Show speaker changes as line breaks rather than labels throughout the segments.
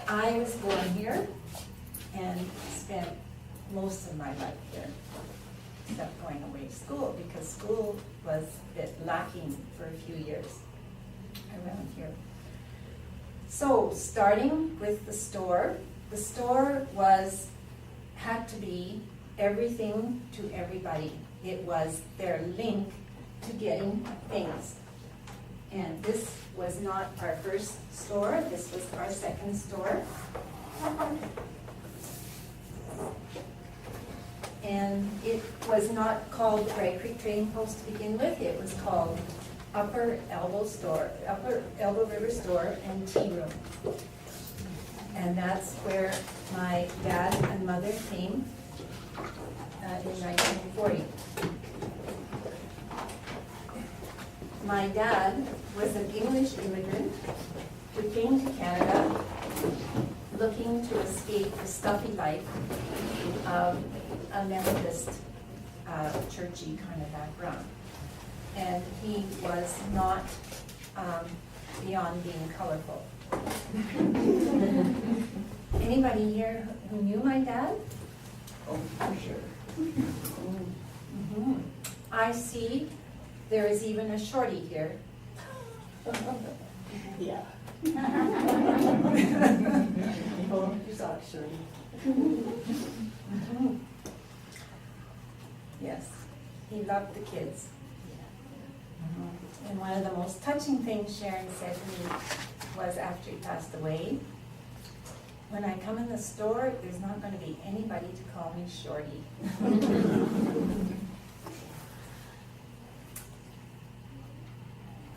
I was born here and spent most of my life here, except going away to school, because school was a bit lacking for a few years around here. So, starting with the store had to be everything to everybody. It was their link to getting things. And this was not our first store, this was our second store. And it was not called Bragg Creek Trading Post to begin with, it was called Upper Elbow River Store and Tea Room. And that's where my dad and mother came in 1940. My dad was an English immigrant who came to Canada looking to escape the stuffy life of a Methodist churchy kind of background. And he was not beyond being colorful. Anybody here who knew my dad?
Oh, for sure.
Mm-hmm. I see there is even a shorty here.
Yeah. Oh, you saw it, Shirley.
Mm-hmm. Yes, he loved the kids. And one of the most touching things Sharon said to me was after he passed away, when I come in the store, there's not going to be anybody to call me Shorty.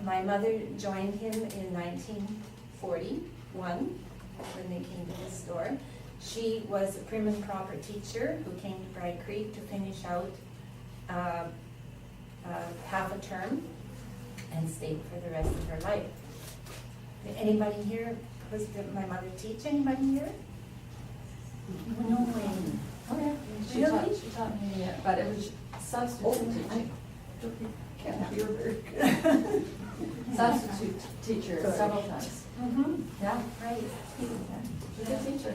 My mother joined him in 1941 when they came to the store. She was a prim and proper teacher who came to Bragg Creek to finish out half a term and stayed for the rest of her life. Did anybody here, did my mother teach anybody here? No way.
Okay. She taught me, but it was substitute teaching. Can't hear very good. Substitute teacher several times.
Mm-hmm.
Yeah.
Right.
She's a good teacher.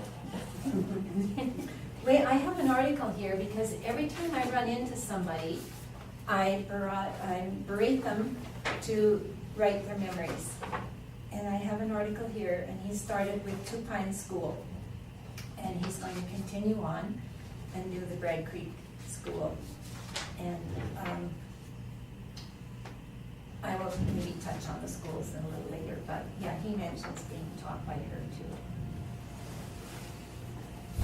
Wait, I have an article here because every time I run into somebody, I berate them to write their memories. And I have an article here, and he started with Two Pine School. And he's going to continue on and do the Bragg Creek School. And I will maybe touch on the schools a little later, but yeah, he mentions being taught by her too.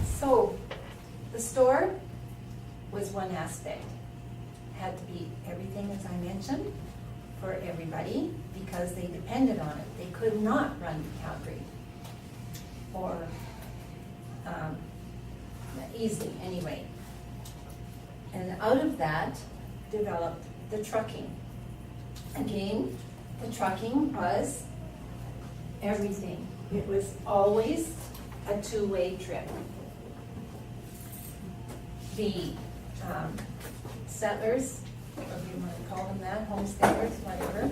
So, the store was one aspect. Had to be everything, as I mentioned, for everybody, because they depended on it. They could not run to Calgary, or easily anyway. And out of that developed the trucking. Again, the trucking was everything. It was always a two-way trip. The settlers, or if you want to call them that, homesteaders, whatever,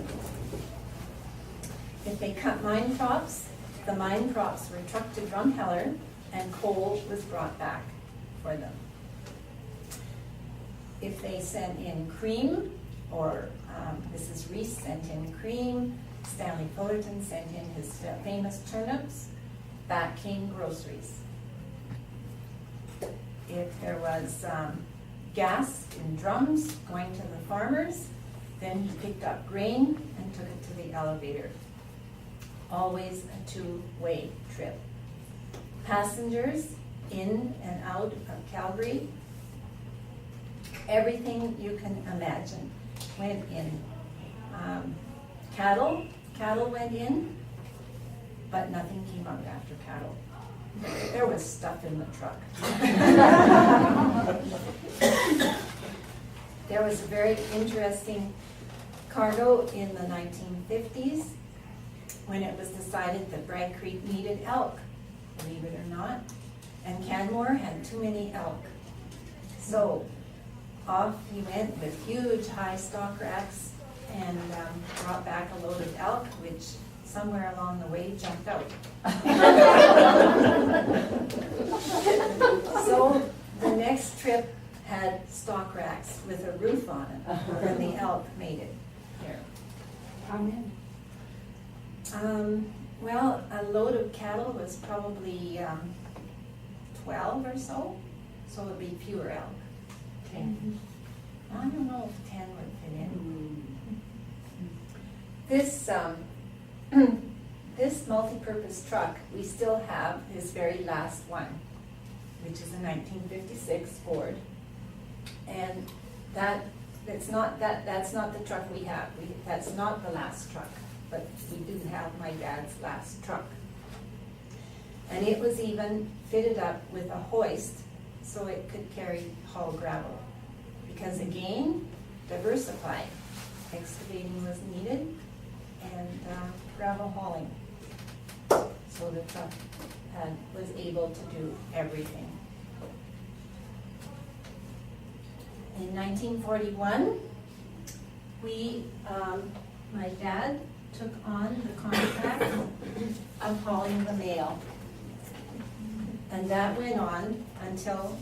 if they cut mine crops, the mine crops were trucked to Drumheller and coal was brought back for them. If they sent in cream, or Mrs. Reese sent in cream, Stanley Fullerton sent in his famous turnips, back came groceries. If there was gas in drums going to the farmers, then he picked up grain and took it to the elevator. Always a two-way trip. Passengers in and out of Calgary, everything you can imagine went in. Cattle went in, but nothing came out after cattle. There was stuff in the truck. There was a very interesting cargo in the 1950s when it was decided that Bragg Creek needed elk, believe it or not, and Canmore had too many elk. So off he went with huge high stock racks and brought back a load of elk, which somewhere along the way jumped out. So the next trip had stock racks with a roof on it, and the elk made it here.
How many?
Well, a load of cattle was probably 12 or so it'd be fewer elk.
10.
I don't know if 10 would fit in. This this multi-purpose truck, we still have his very last one, which is a 1956 Ford, and that's not the truck we have. That's not the last truck, but we do have my dad's last truck, and it was even fitted up with a hoist so it could carry haul gravel, because again, diversifying, excavating was needed, and gravel hauling. So the truck was able to do everything. In 1941, my dad took on the contract of hauling the mail. And that went on until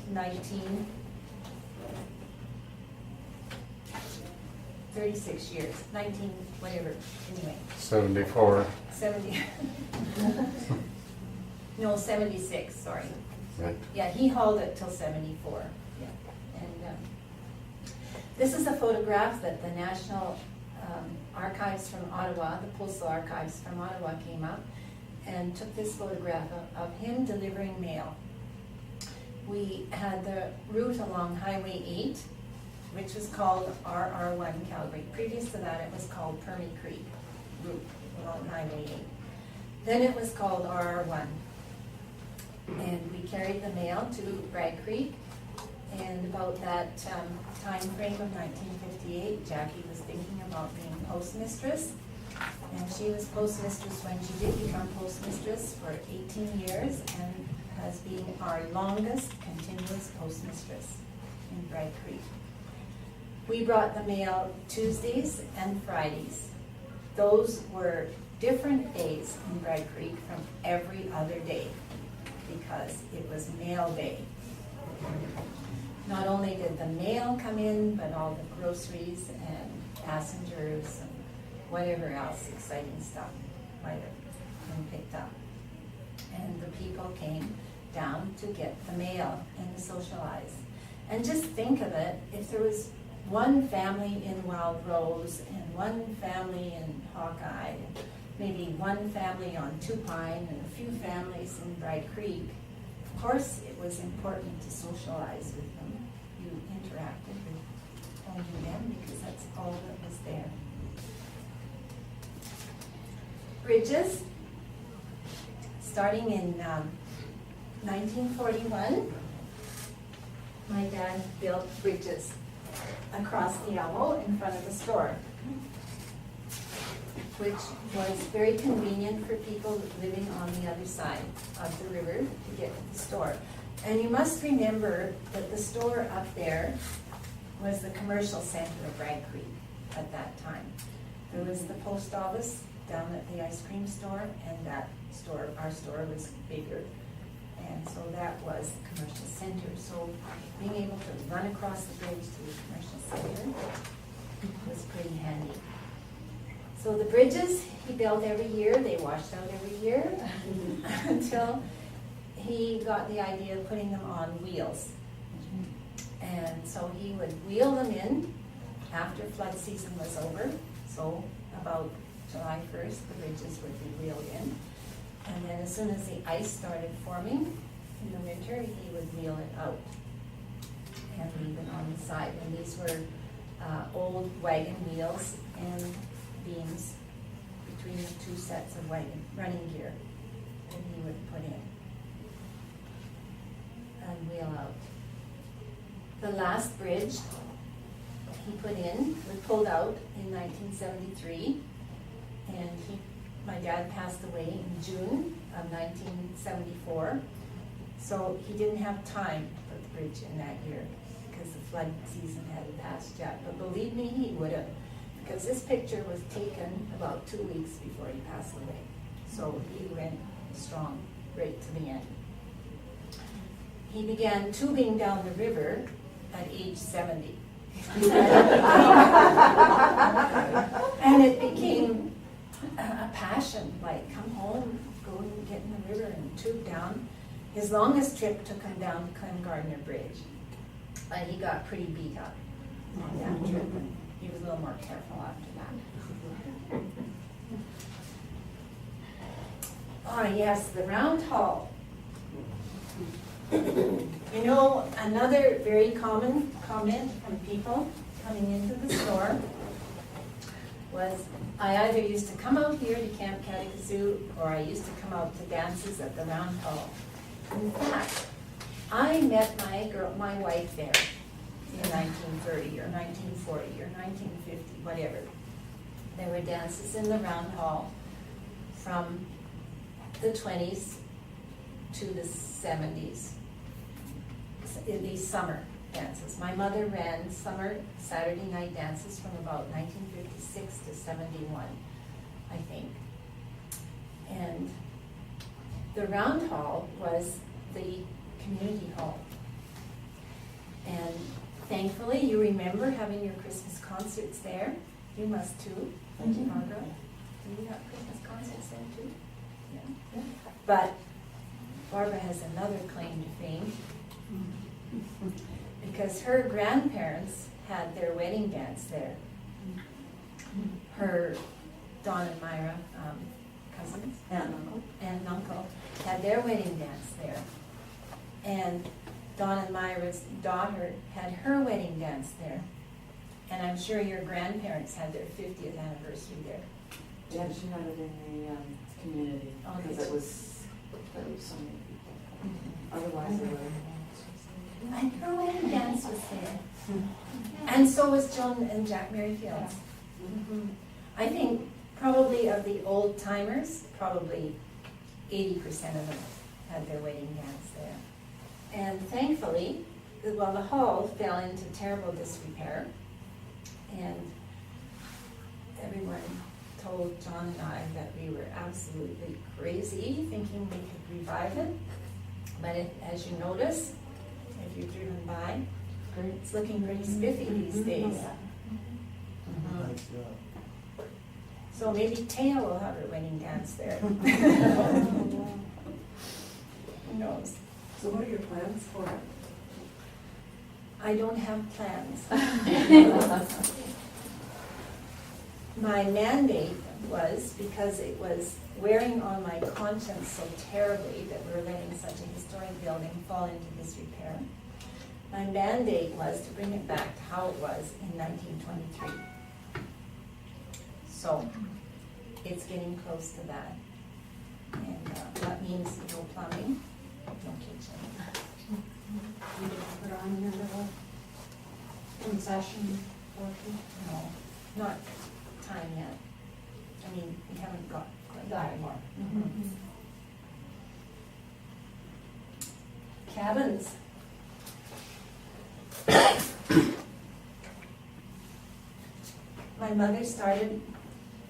36 years, 19 whatever, anyway.
74.
70. No, 76, sorry.
Right.
Yeah, he hauled it till 74. Yeah. And this is a photograph that the National Archives from Ottawa, the Postal Archives from Ottawa came up and took this photograph of him delivering mail. We had the route along Highway 8, which was called RR1 Calgary. Previous to that, it was called Permy Creek route along Highway 8. Then it was called RR1. And we carried the mail to Bragg Creek. And about that time frame of 1958, Jackie was thinking about being postmistress. And she was postmistress when she did become postmistress for 18 years and has been our longest continuous postmistress in Bragg Creek. We brought the mail Tuesdays and Fridays. Those were different days in Bragg Creek from every other day because it was mail day. Not only did the mail come in, but all the groceries and passengers and whatever else exciting stuff might have been picked up. And the people came down to get the mail and to socialize. And just think of it, if there was one family in Wild Rose and one family in Hawkeye, and maybe one family on Tupine and a few families in Bragg Creek, of course it was important to socialize with them. You interacted with only them because that's all that was there. Bridges, starting in 1941, my dad built bridges across the Elmo in front of the store, which was very convenient for people living on the other side of the river to get to the store. And you must remember that the store up there was the commercial center of Bragg Creek at that time. There was the post office down at the ice cream store, and that store, our store, was bigger. And so that was the commercial center. So being able to run across the bridge to the commercial center was pretty handy. So the bridges he built every year, they washed out every year until he got the idea of putting them on wheels. And so he would wheel them in after flood season was over. So about July 1st, the bridges would be wheeled in. And then as soon as the ice started forming in the winter, he would wheel it out and leave it on the side. And these were old wagon wheels and beams between the two sets of running gear that he would put in and wheel out. The last bridge he put in was pulled out in 1973, and my dad passed away in June of 1974, so he didn't have time to put the bridge in that year because the flood season hadn't passed yet. But believe me, he would have, because this picture was taken about 2 weeks before he passed away. So he went strong right to the end. He began tubing down the river at age 70. And it became a passion, like come home, go and get in the river and tube down. His longest trip took him down Gardner Bridge. But he got pretty beat up on that trip, and he was a little more careful after that. Ah, yes, the round hall. You know, another very common comment from people coming into the store was, I either used to come out here to Camp Catacazoo, or I used to come out to dances at the round hall. In fact, I met my wife there in 1930 or 1940 or 1950, whatever. There were dances in the round hall from the 20s to the 70s, in these summer dances. My mother ran summer Saturday night dances from about 1956 to 71, I think. And the round hall was the community hall. And thankfully, you remember having your Christmas concerts there. You must too, Margaret. Do you have Christmas concerts there too? Yeah. But Barbara has another claim to fame, because her grandparents had their wedding dance there. Her Don and Myra cousins, aunt and uncle, had their wedding dance there. And Don and Myra's daughter had her wedding dance there. And I'm sure your grandparents had their 50th anniversary there.
Yeah, she had it in the community,
Oh,
because
did
there was so many people. Otherwise, they were.
And her wedding dance was there. And so was Joan and Jack Merrifield's. Mhm. I think probably of the old timers, probably 80% of them had their wedding dance there. And thankfully, well, the hall fell into terrible disrepair. And everyone told John and I that we were absolutely crazy thinking we could revive it. But as you notice, if you've driven by, it's looking pretty spiffy these days. Mhm. So maybe Taya will have her wedding dance there. Who knows?
So what are your plans for it?
I don't have plans. My mandate was, because it was wearing on my conscience so terribly that we're letting such a historic building fall into disrepair, my mandate was to bring it back to how it was in 1923. So it's getting close to that. And that means no plumbing, no kitchen.
You didn't put on your little concession portion?
No, not time yet. I mean, we haven't got quite
That
there.
far.
Mhm. Cabins. My mother started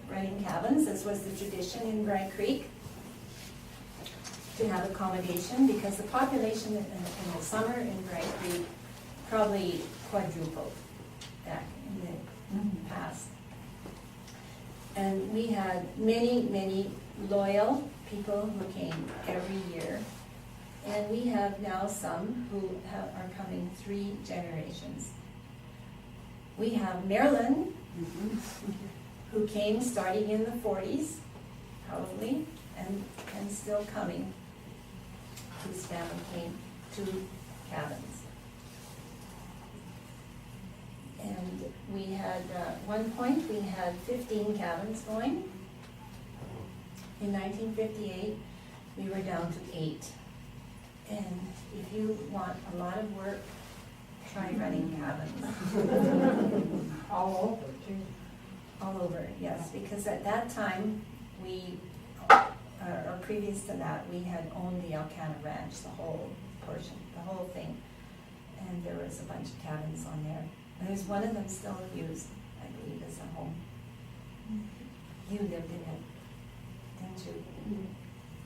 running cabins. This was the tradition in Bragg Creek, to have accommodation, because the population in the summer in Bragg Creek probably quadrupled back in the past. And we had many, many loyal people who came every year. And we have now some who are coming 3 generations. We have Marilyn, who came starting in the 40s, probably, and still coming, whose family came 2 cabins. And we had, one point, we had 15 cabins going. In 1958, we were down to 8. And if you want a lot of work, try running cabins.
All over too.
All over, yes, because at that time, we, or previous to that, we had owned the Elkanah Ranch, the whole portion, the whole thing. And there was a bunch of cabins on there. And there's one of them still used, I believe, as a home. You lived in it, didn't you?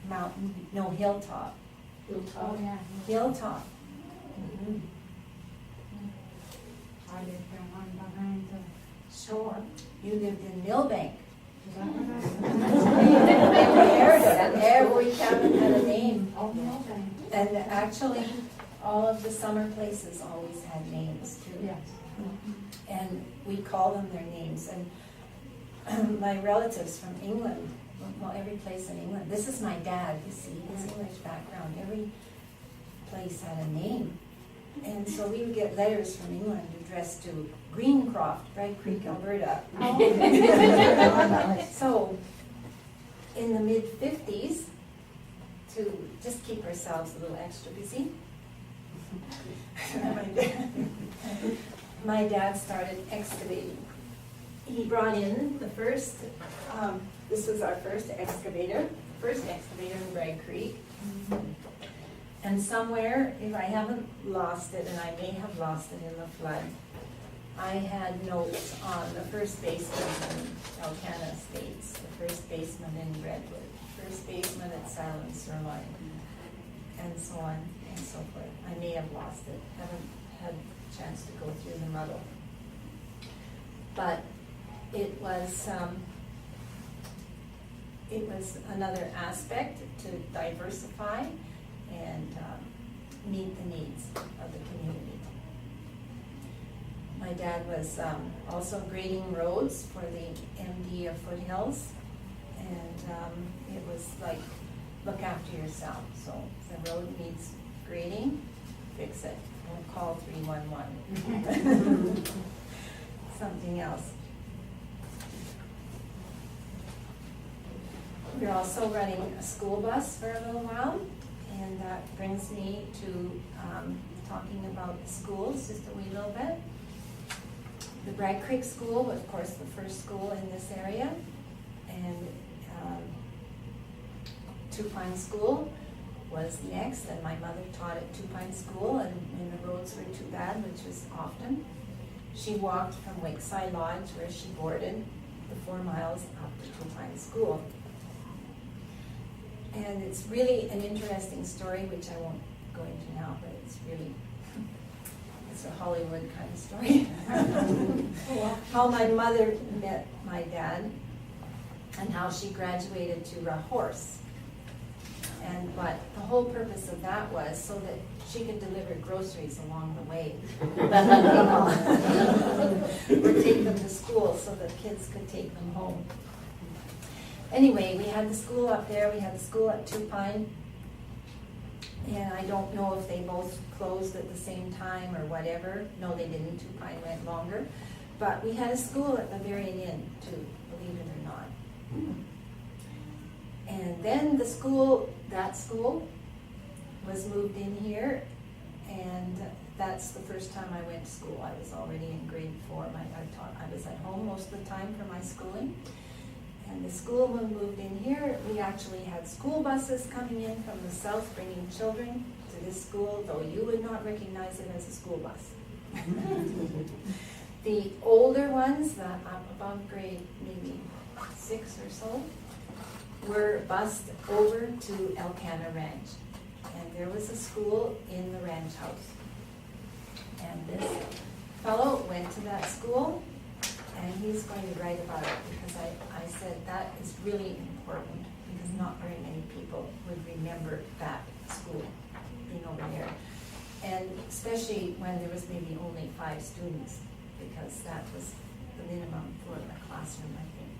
Mountain, no, hilltop.
Oh, yeah.
Hilltop.
I lived in one behind the store.
You lived in Millbank.
Is that what
Every cabin had a name.
Oh, no, then.
And actually, all of the summer places always had names too.
Yes.
And we call them their names. And my relatives from England, well, every place in England, this is my dad, you see, his English background, every place had a name. And so we would get letters from England addressed to Greencroft, Bragg Creek, Alberta. So, in the mid-50s, to just keep ourselves a little extra busy, my dad started excavating. He brought in the first, this was our first excavator in Bragg Creek. And somewhere, if I haven't lost it, and I may have lost it in the flood, I had notes on the first baseman in Elkanah Estates, the first baseman in Redwood, first baseman at Silent Sirloin, and so on and so forth. I may have lost it, haven't had a chance to go through the muddle. But it was another aspect to diversify and meet the needs of the community. My dad was also grading roads for the MD of Foothills, and it was like, look after yourself. So if the road needs grading, fix it. Don't call 311. Something else. We're also running a school bus for a little while, and that brings me to talking about the schools just a wee little bit. The Bragg Creek School was, of course, the first school in this area, and Two Pine School was next, and my mother taught at Two Pine School, and when the roads were too bad, which was often, she walked from Wakeside Lodge, where she boarded, the 4 miles up to Two Pine School. And it's really an interesting story, which I won't go into now, but it's really, it's a Hollywood kind of story. How my mother met my dad, and how she graduated to a horse. And but the whole purpose of that was so that she could deliver groceries along the way. Or take them to school so that kids could take them home. Anyway, we had the school up there, we had the school at Two Pine, and I don't know if they both closed at the same time or whatever. No, they didn't. Two Pine went longer. But we had a school at the very end, too, believe it or not. And then the school, that school, was moved in here, and that's the first time I went to school. I was already in grade 4. I was at home most of the time for my schooling. And the school, when we moved in here, we actually had school buses coming in from the south bringing children to this school, though you would not recognize it as a school bus. The older ones, up above grade maybe 6 or so, were bused over to Elkanah Ranch. And there was a school in the ranch house. And this fellow went to that school, and he's going to write about it, because I said that is really important, because not very many people would remember that school being over there. And especially when there was maybe only 5 students, because that was the minimum for a classroom, I think.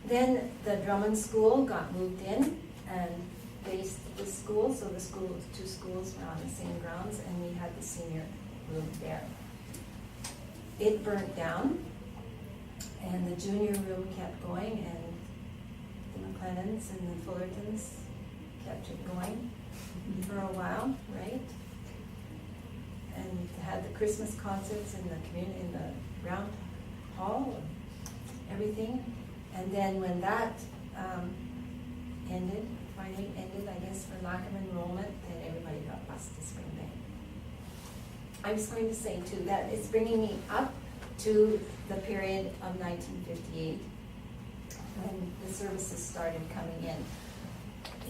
Then the Drummond School got moved in and based the school, so the school, 2 schools were on the same grounds, and we had the senior room there. It burnt down, and the junior room kept going, and the McLennans and the Fullertons kept it going for a while, right? And had the Christmas concerts in the community, in the round hall, and everything. And then when that finally ended, I guess, for lack of enrollment, then everybody got bused to Spring Bay. I was going to say too that it's bringing me up to the period of 1958, when the services started coming in.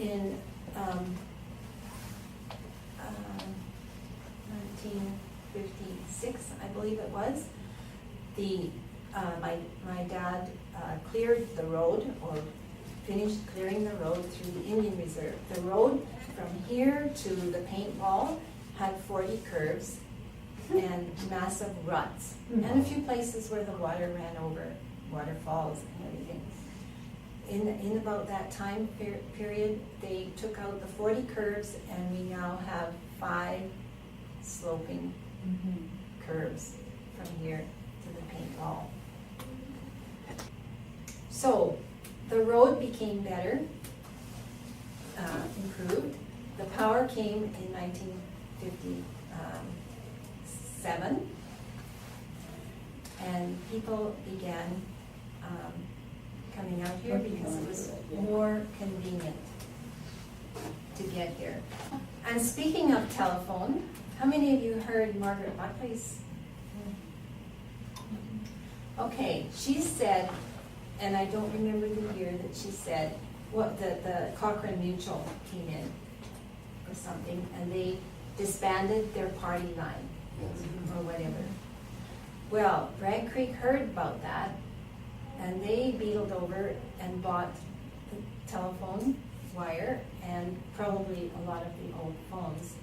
In 1956, I believe it was, my dad cleared the road, or finished clearing the road through the Indian Reserve. The road from here to the paint wall had 40 curves and massive ruts, and a few places where the water ran over, waterfalls and everything. In about that time period, they took out the 40 curves, and we now have 5 sloping curves from here to the paint wall. So the road became better, improved. The power came in 1957, and people began coming out here because it was more convenient to get here. And speaking of telephone, how many of you heard Margaret Buckley's? Okay, she said, and I don't remember the year that she said, what the Cochrane Mutual came in or something, and they disbanded their party line or whatever. Well, Bragg Creek heard about that, and they beetled over and bought the telephone wire and probably a lot of the old phones.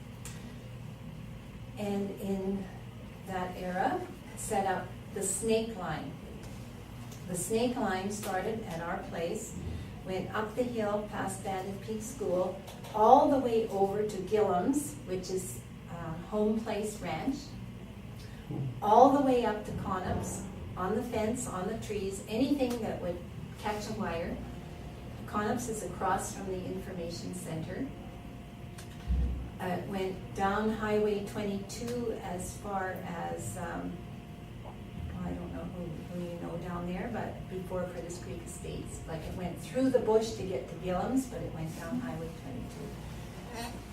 And in that era, set up the snake line. The snake line started at our place, went up the hill past Bandit Peak School, all the way over to Gillam's, which is Home Place Ranch, all the way up to Connop's, on the fence, on the trees, anything that would catch a wire. Connop's is across from the information center. Went down Highway 22 as far as, I don't know who you know down there, but before Curtis Creek Estates. Like, it went through the bush to get to Gillam's, but it went down Highway 22.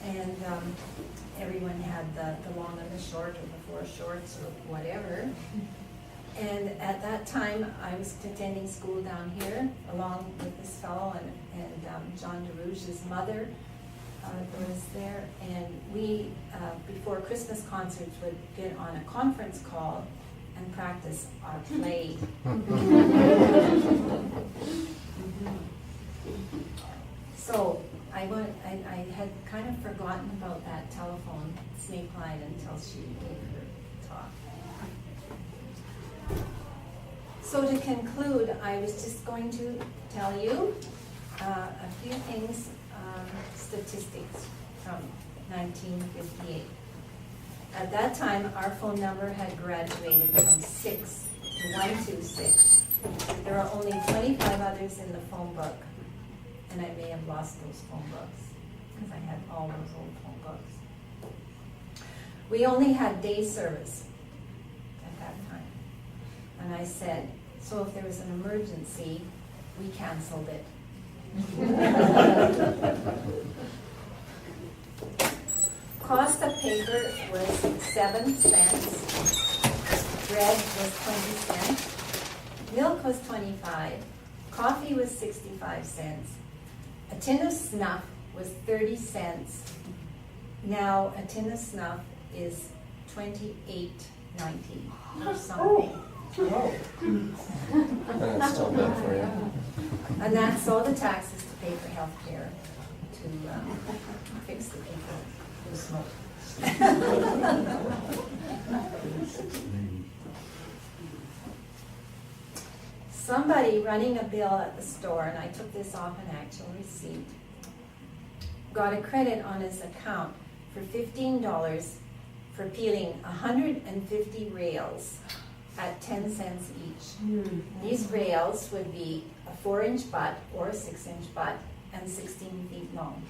And everyone had the long and the short, or the 4 shorts, or whatever. And at that time, I was attending school down here, along with this fellow and John DeRouge's mother was there. And we, before Christmas concerts, would get on a conference call and practice our play. So I had kind of forgotten about that telephone snake line until she gave her talk. So to conclude, I was just going to tell you a few things, statistics from 1958. At that time, our phone number had graduated from 6 to 126. There are only 25 others in the phone book, and I may have lost those phone books because I had all those old phone books. We only had day service at that time. And I said, so if there was an emergency, we canceled it. Cost of paper was 7 cents. Bread was 20 cents. Milk was 25. Coffee was 65 cents. A tin of snuff was 30 cents. Now a tin of snuff is $28.90 or something.
Oh. And it's still good for you.
And that's all the taxes to pay for health care, to fix the people who smoke. Somebody running a bill at the store, and I took this off an actual receipt, got a credit on his account for $15 for peeling 150 rails at 10 cents each. These rails would be a 4-inch butt or a 6-inch butt and 16 feet long.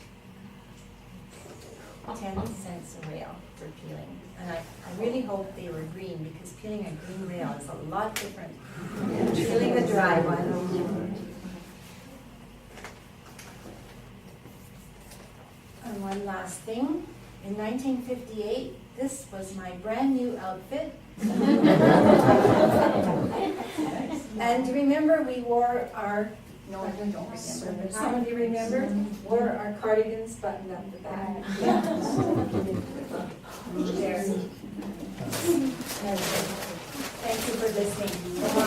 10 cents a rail for peeling. And I really hope they were green, because peeling a green rail is a lot different than peeling a dry one. And one last thing. In 1958, this was my brand new outfit. And remember, we wore our, no, I don't remember,
Service.
but some of you remember, wore our cardigans buttoned up the back. There. Thank you for listening.